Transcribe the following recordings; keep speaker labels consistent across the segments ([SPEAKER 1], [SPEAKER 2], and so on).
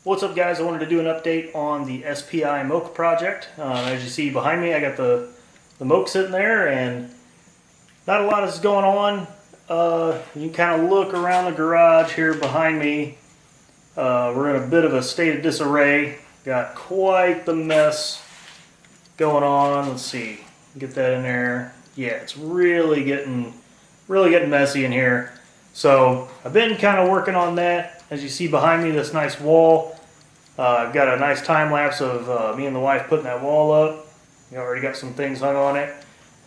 [SPEAKER 1] What's up, guys? I wanted to do an update on the SPI Moke project. As you see behind me, I got the Moke sitting there, and not a lot is going on. You can kind of look around the garage here behind me. We're in a bit of a state of disarray. Got quite the mess going on. Let's see, get that in there. Yeah, it's really getting messy in here. So I've been kind of working on that. As you see behind me, this nice wall. I've got a nice time lapse of me and the wife putting that wall up. You already got some things hung on it.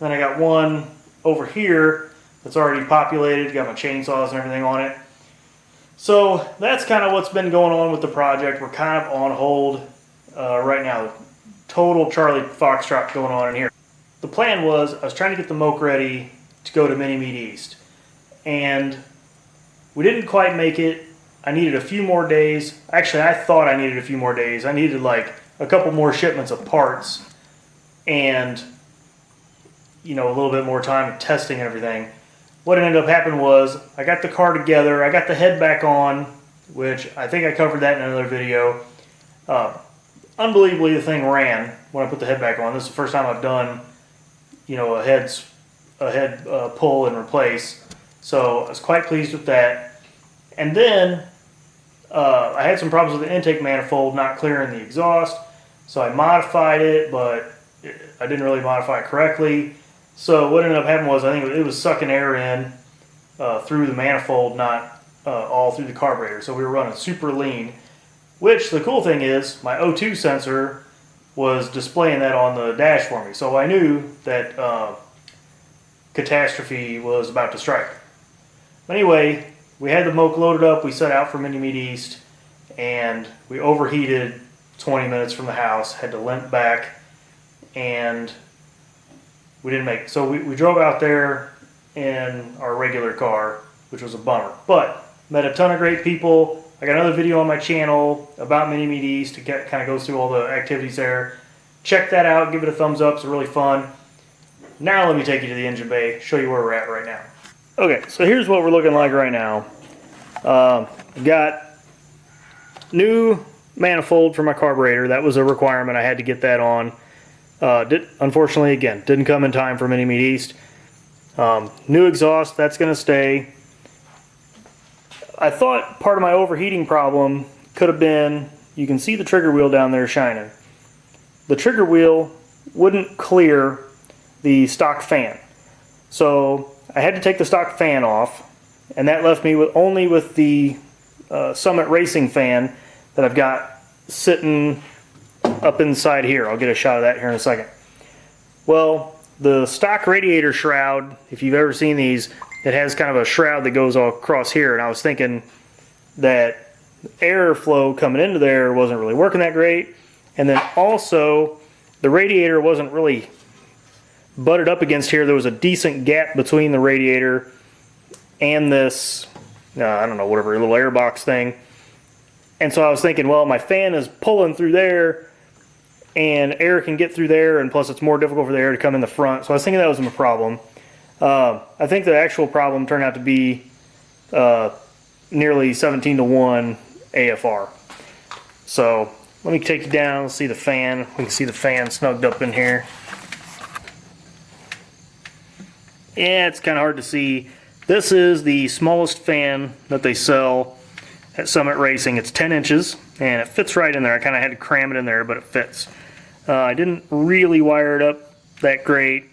[SPEAKER 1] Then I got one over here that's already populated. Got my chainsaws and everything on it. So that's kind of what's been going on with the project. We're kind of on hold right now. Total Charlie Foxtrot going on in here. The plan was I was trying to get the Moke ready to go to Mini Meat East, and we didn't quite make it. I needed a few more days. Actually, I thought I needed a few more days. I needed like a couple more shipments of parts and, you know, a little bit more time of testing and everything. What ended up happening was I got the car together. I got the head back on, which I think I covered that in another video. Unbelievably, the thing ran when I put the head back on. This is the first time I've done, you know, a head pull and replace. So I was quite pleased with that. And then I had some problems with the intake manifold not clearing the exhaust, so I modified it, but I didn't really modify it correctly. So what ended up happening was I think it was sucking air in through the manifold, not all through the carburetor. So we were running super lean, which the cool thing is my O2 sensor was displaying that on the dash for me. So I knew that catastrophe was about to strike. But anyway, we had the Moke loaded up, we set out for Mini Meat East, and we overheated 20 minutes from the house, had to limp back, and we didn't make it. So we drove out there in our regular car, which was a bummer. But met a ton of great people. I got another video on my channel about Mini Meat East. It kind of goes through all the activities there. Check that out, give it a thumbs up, it's really fun. Now let me take you to the engine bay, show you where we're at right now. Okay, so here's what we're looking like right now. Got new manifold for my carburetor. That was a requirement. I had to get that on. Unfortunately, again, didn't come in time for Mini Meat East. New exhaust, that's going to stay. I thought part of my overheating problem could have been, you can see the trigger wheel down there shining. The trigger wheel wouldn't clear the stock fan. So I had to take the stock fan off, and that left me only with the Summit Racing fan that I've got sitting up inside here. I'll get a shot of that here in a second. Well, the stock radiator shroud, if you've ever seen these, it has kind of a shroud that goes all across here, and I was thinking that airflow coming into there wasn't really working that great, and then also the radiator wasn't really butted up against here. There was a decent gap between the radiator and this, I don't know, whatever, little air box thing. And so I was thinking, well, my fan is pulling through there, and air can get through there, and plus it's more difficult for the air to come in the front. So I was thinking that was a problem. I think the actual problem turned out to be nearly 17-to-1 AFR. So let me take you down, see the fan. We can see the fan snugged up in here. Yeah, it's kind of hard to see. This is the smallest fan that they sell at Summit Racing. It's 10 inches, and it fits right in there. I kind of had to cram it in there, but it fits. I didn't really wire it up that great,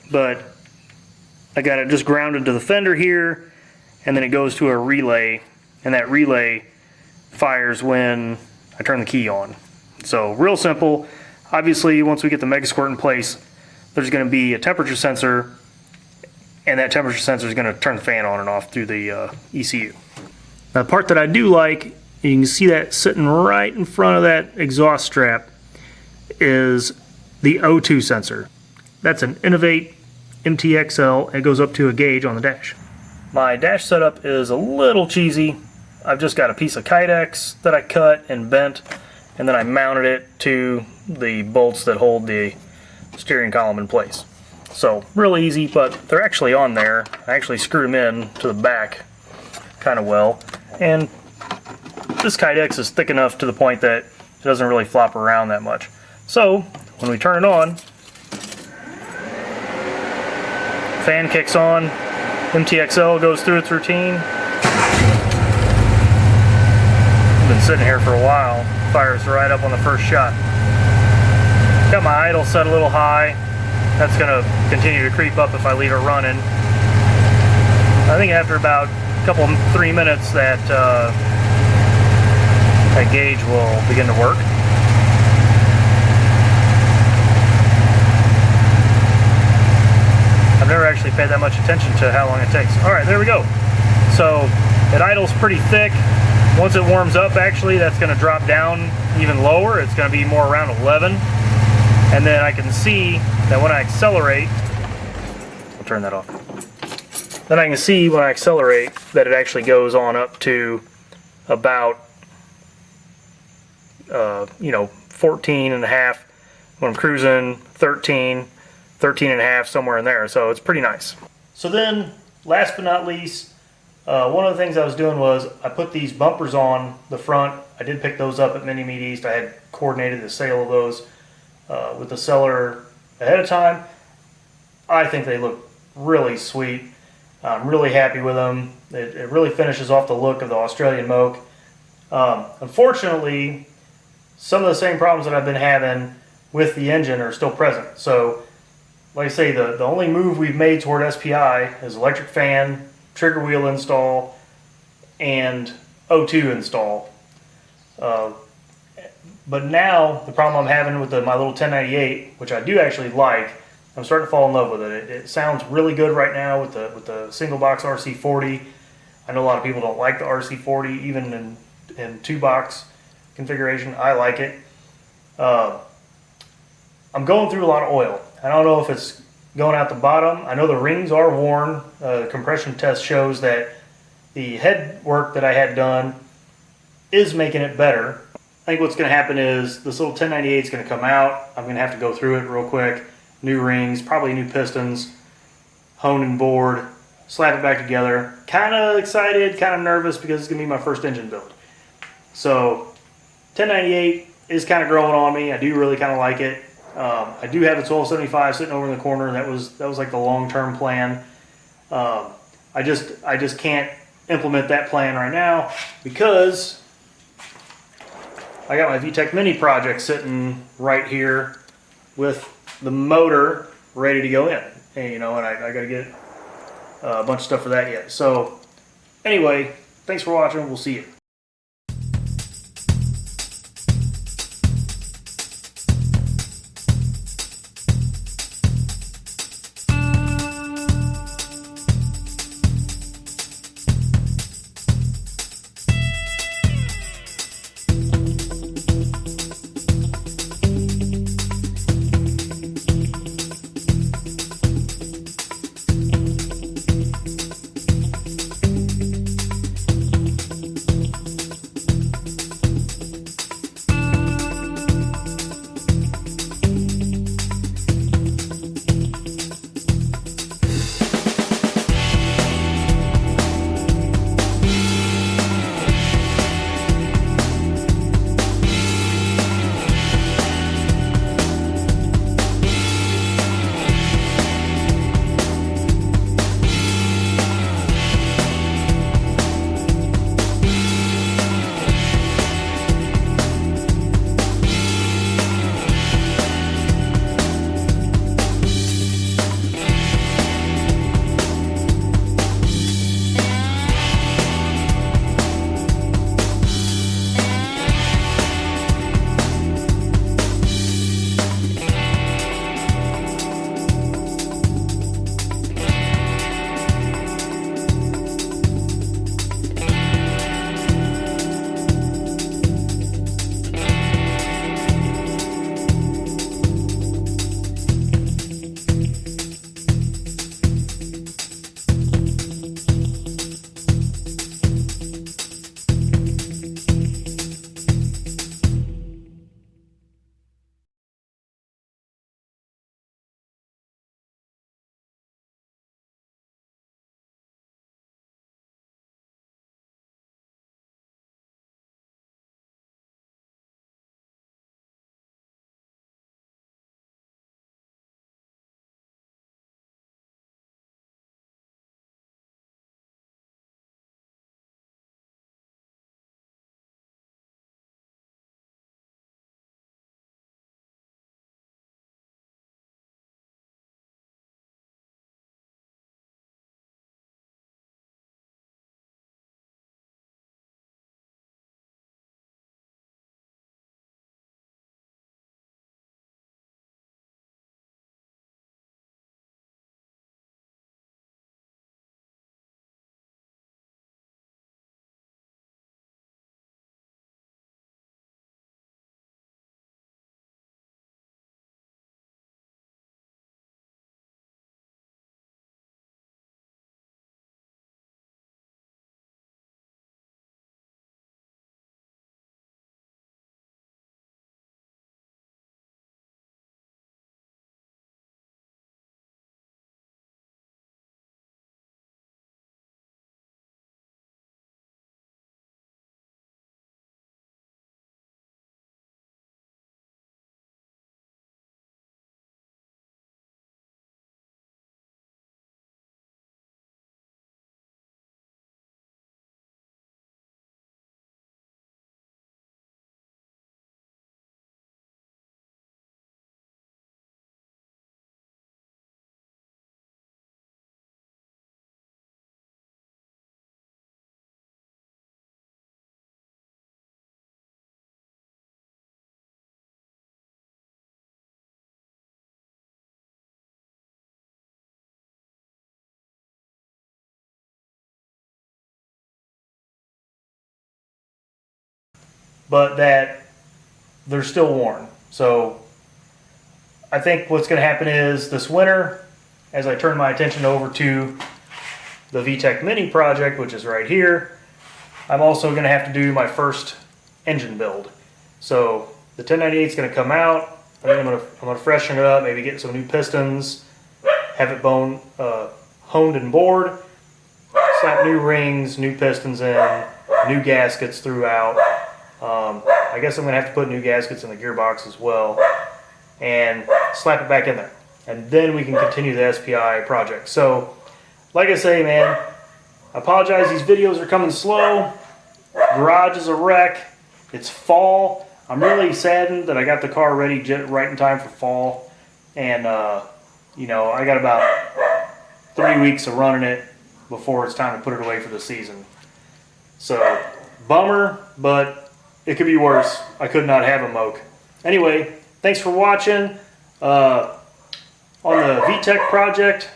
[SPEAKER 1] but I got it just grounded to the fender here, and then it goes to a relay, and that relay fires when I turn the key on. So real simple. Obviously, once we get the Mega Squirt in place, there's going to be a temperature sensor, and that temperature sensor is going to turn the fan on and off through the ECU. Now, the part that I do like, you can see that sitting right in front of that exhaust strap, is the O2 sensor. That's an Innovate MTXL. It goes up to a gauge on the dash. My dash setup is a little cheesy. I've just got a piece of Kydex that I cut and bent, and then I mounted it to the bolts that hold the steering column in place. So real easy, but they're actually on there. I actually screwed them in to the back kind of well, and this Kydex is thick enough to the point that it doesn't really flop around that much. So when we turn it on, fan kicks on, MTXL goes through its routine. I've been sitting here for a while, fires right up on the first shot. Got my idle set a little high. That's going to continue to creep up if I leave it running. I think after about a couple, 3 minutes that that gauge will begin to work. I've never actually paid that much attention to how long it takes. Alright, there we go. So it idles pretty thick. Once it warms up, actually, that's going to drop down even lower. It's going to be more around 11. And then I can see that when I accelerate, I'll turn that off. Then I can see when I accelerate that it actually goes on up to about 14 and a half. When I'm cruising, 13 and a half, somewhere in there. So it's pretty nice. So then, last but not least, one of the things I was doing was I put these bumpers on the front. I did pick those up at Mini Meat East. I had coordinated the sale of those with the seller ahead of time. I think they look really sweet. I'm really happy with them. It really finishes off the look of the Australian Moke. Unfortunately, some of the same problems that I've been having with the engine are still present. So, like I say, the only move we've made toward SPI is electric fan, trigger wheel install, and O2 install. But now, the problem I'm having with my little 1098, which I do actually like, I'm starting to fall in love with it. It sounds really good right now with the single box RC40. I know a lot of people don't like the RC40, even in two box configuration. I like it. I'm going through a lot of oil. I don't know if it's going out the bottom. I know the rings are worn. Compression test shows that the head work that I had done is making it better. I think what's going to happen is this little 1098 is going to come out. I'm going to have to go through it real quick. New rings, probably new pistons, honed and bored, slap it back together. Kind of excited, kind of nervous because it's going to be my first engine build. So 1098 is kind of growing on me. I do really kind of like it. I do have a 1275 sitting over in the corner. That was like the long-term plan. I just can't implement that plan right now because I got my VTEC Mini project sitting right here with the motor ready to go in. And, and I got to get a bunch of stuff for that yet. So anyway, thanks for watching. We'll see you. but that they're still worn. So I think what's going to happen is this winter, as I turn my attention over to the VTEC Mini project, which is right here, I'm also going to have to do my first engine build. So the 1098 is going to come out. I think I'm going to freshen it up, maybe get some new pistons, have it honed and bored, slap new rings, new pistons in, new gaskets throughout. I guess I'm going to have to put new gaskets in the gearbox as well, and slap it back in there. And then we can continue the SPI project. So, like I say, man, I apologize, these videos are coming slow. Garage is a wreck. It's fall. I'm really saddened that I got the car ready right in time for fall. And, you know, I got about 3 weeks of running it before it's time to put it away for the season. So, bummer, but it could be worse. I could not have a Moke. Anyway, thanks for watching. On the VTEC project,